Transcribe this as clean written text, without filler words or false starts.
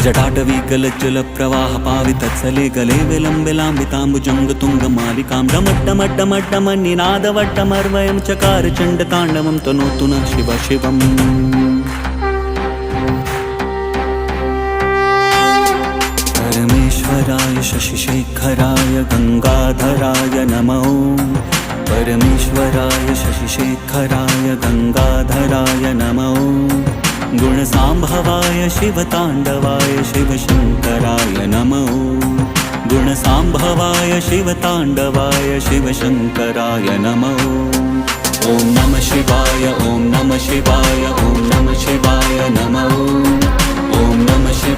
जटाटवी गलज्जल प्रवाह पावितत्सले गले विलम्बे लाम्बिताम्बुजङ्ग तुङ्गमालिकां डमड्डमड्डमन्निनादवड्डमर्वयं चकार चण्डताण्डवं तनोतु नः शिव शिवम्। परमेश्वराय शशिशेखराय गंगाधराय नमो। परमेश्वराय शशिशेखराय गंगाधराय नमो। गुणसाम्भवाय शिवताण्डवाय शिवशङ्कराय नमो। गुणसाम्भवाय शिवताण्डवाय शिवशङ्कराय नमो। ॐ नमः शिवाय ॐ नमः शिवाय ॐ नमः शिवाय नमो। ॐ नमः शिवाय